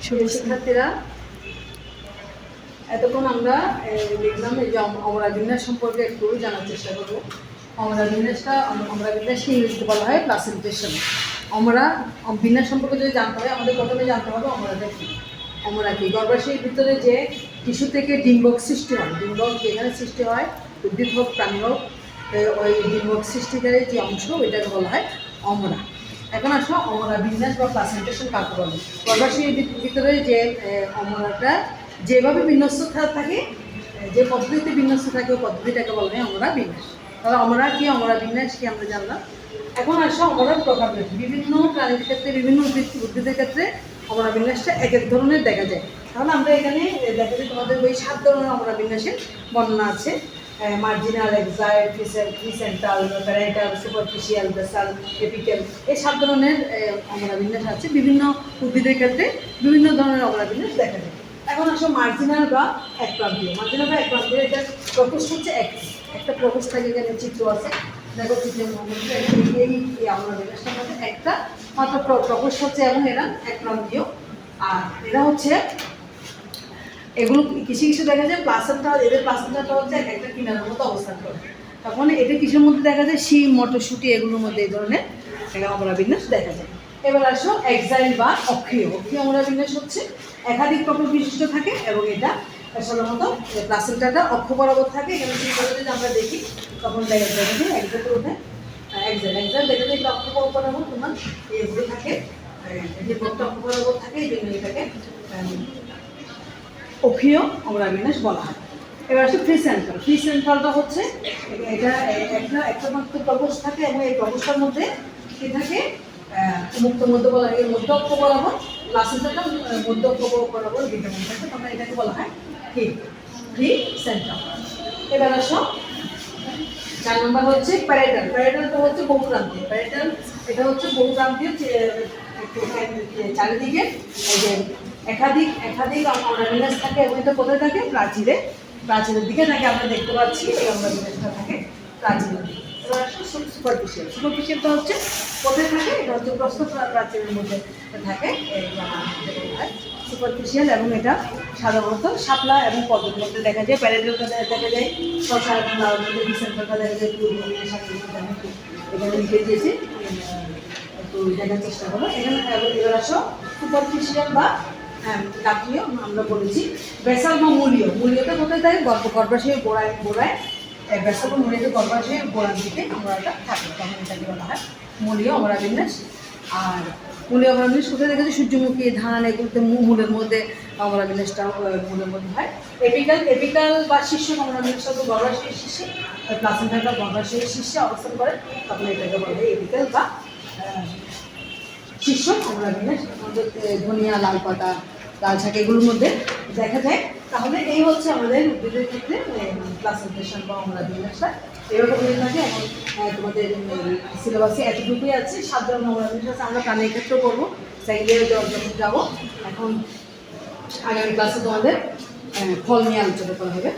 শিক্ষার্থীরা, এতক্ষণ আমরা দেখলাম এই যে অমরা বিন্যাস সম্পর্কে একটু জানার চেষ্টা করবো। অমরা বিন্যাসকে ইংরেজিতে বলা হয় প্লাসেন্টেশন। অমরা বিন্যাস সম্পর্কে যদি জানতে হয়, আমাদের প্রথমে জানতে হবে অমরাটা কী। অমরা কি? গর্ভাশয়ের ভিতরে যে টিস্যু থেকে ডিম্বক সৃষ্টি হয়, ডিম্বক যেখানে সৃষ্টি হয়, উদ্ভিদ হোক প্রাণী হোক, ওই ডিম্বক সৃষ্টিকারী যে অংশ ওইটাকে বলা হয় অমরা। এখন আসো অমরা বিন্যাস বা প্লাসেন্টেশন কাকে বলে। গর্ভাশয়ের ভিতরে যে অমরাটা যেভাবে বিন্যস্ত থাকে, যে পদ্ধতিতে বিন্যস্ত থাকে ওই পদ্ধতিটাকে বলা হয় অমরা বিন্যাস। তাহলে অমরা কি, অমরা বিন্যাস কি আমরা জানলাম। এখন আসো অমরার প্রকার রয়েছে বিভিন্ন প্রাণীর ক্ষেত্রে, বিভিন্ন উদ্ভিদের ক্ষেত্রে অমরা বিন্যাসটা এক এক ধরনের দেখা যায়। তাহলে আমরা এখানে দেখা যায় তোমাদের ওই 7 ধরনের অমরা বিন্যাসের বর্ণনা আছে। Marginal, axile, free central, parietal, superficial, basal, apical, এই 7 ধরনের অমরা বিন্যাস আছে। বিভিন্ন উদ্ভিদের ক্ষেত্রে বিভিন্ন ধরনের অমরা বিন্যাস দেখা যায়। এখন আসো মার্জিনাল বা একপ্রান্তীয়। মার্জিনাল বা একপ্রান্তীয়, এটা প্রকোষ্ঠ হচ্ছে একটা প্রকোষ্ঠ থাকে, এখানে চিত্র আছে, দেখো চিত্রের মধ্যে এই অমরা বিন্যাসটার মধ্যে একটা মাত্র প্রকোষ্ঠ হচ্ছে এবং এরা একপ্রান্তীয়। আর এরা হচ্ছে এগুলো কিছু দেখা যায় প্লাসেন্টা, এদের প্লাসেন্টাটা হচ্ছে একটা কিনারের মতো অবস্থান করে। তখন এটা কিসের মধ্যে দেখা যায়? শিম, মটরশুঁটি, এগুলোর মধ্যে এই ধরনের অমরা বিন্যাস দেখা যায়। এবার আসো এক্সাইল বা অক্ষীয়। অক্ষীয় অমরা বিন্যাস হচ্ছে একাধিক প্রকল্প বিশিষ্ট থাকে এবং এটা সাধারণত প্লাসেন্টাটা অক্ষ বরাবর থাকে। এখানে যদি আমরা দেখি তখন দেখা যায় যে এক্সাইলের মধ্যে এক্সাইল দেখা যায় এটা অক্ষ বরাবর তোমার এগুলো থাকে, যে বক্তা অক্ষ বরাবর থাকে, এই জন্য এটাকে অক্ষীয় অমরা বিন্যাস বলা হয়। এবার আসছে ফ্রি সেন্ট্রাল। ফ্রি সেন্ট্রালটা হচ্ছে এটা একটা মাত্র প্রকোষ্ঠ থাকে এবং এই প্রকোষ্ঠের মধ্যে কী থাকে? মুক্ত মধ্য বলা হয়, এর মধ্য অক্ষ বরাবর প্লাসেন্টাটা মধ্য অক্ষ বরাবর বিদ্যমান থাকে, তখন এটাকে বলা হয় কি? Free central. এবার আসো 4 নম্বর হচ্ছে প্যারাইটাল। প্যারাইটালটা হচ্ছে বহুপ্রান্তীয়। প্যারাইটাল এটা হচ্ছে বহুপ্রান্তীয়, চারিদিকে এই যে একাধিক অমরা বিন্যাস থাকে এবং এটা কোথায় থাকে? প্রাচীরের দিকে থাকে। আমরা দেখতে পাচ্ছি এই অমরা বিন্যাসটা থাকে প্রাচীরের দিকে। এবার আসলে সুপারফিশিয়াল। সুপারফিশিয়ালটা হচ্ছে কোথায় থাকে? এটা হচ্ছে প্রস্থ প্রাচীরের মধ্যে থাকে, সুপারফিশিয়াল, এবং এটা সাধারণত শাপলা এবং পদ্মের মধ্যে দেখা যায়। প্যারাইটালটা দেখা যায় শশা এবং লাউর মধ্যে, ডিসেন্টালটা দেখা যায় এখানে লিখে দিয়েছি, একটু দেখার চেষ্টা করো এখানে। এবার আসো সুপারফিশিয়াল বা কাকীয় আমরা বলেছি। বেসাল বা মূলীয়। মূলীয়টা কোথায় থাকে? গর্ভাশয়ের গোড়ায় বেসাল বা মূলীয় গর্ভাশয়ের গোড়ার দিকে অমরাটা থাকে, তখন এটাকে বলা হয় মূলীয় অমরা বিন্যাস। আর মূলীয় অমরা বিন্যাস কোথায় দেখেছি? সূর্যমুখী, ধান, এগুলোতে মূলের মধ্যে অমরা বিন্যাসটা মূলের মধ্যে হয়। এপিকাল বা শীর্ষ অমরা বিন্যাস হচ্ছে গর্ভাশয়ের শীর্ষে, প্লাসেন্টাটা গর্ভাশয়ের শীর্ষে অবস্থান করে, তখন এটাকে বলা হয় এপিকাল বা শীর্ষ অমরা বিন্যাস। আমাদের ধনিয়া, লাল পাতা, লাল শাক এগুলোর মধ্যে দেখা যায়। তাহলে এই হচ্ছে আমাদের উদ্ভিদের ক্ষেত্রে প্লাসেন্টেশন বা অমরা বিন্যাসটা এরকম হয়ে থাকে। এবং তোমাদের সিলেবাসে এতটুকুই আছে। 7 ধরনের অমরা বিন্যাস আছে। আমরা প্রাণীর ক্ষেত্রেও করবো, সেকেন্ড ইয়ারে যখন যাবো। এখন আগামী ক্লাসে তোমাদের ফল নিয়ে আলোচনা করা হবে।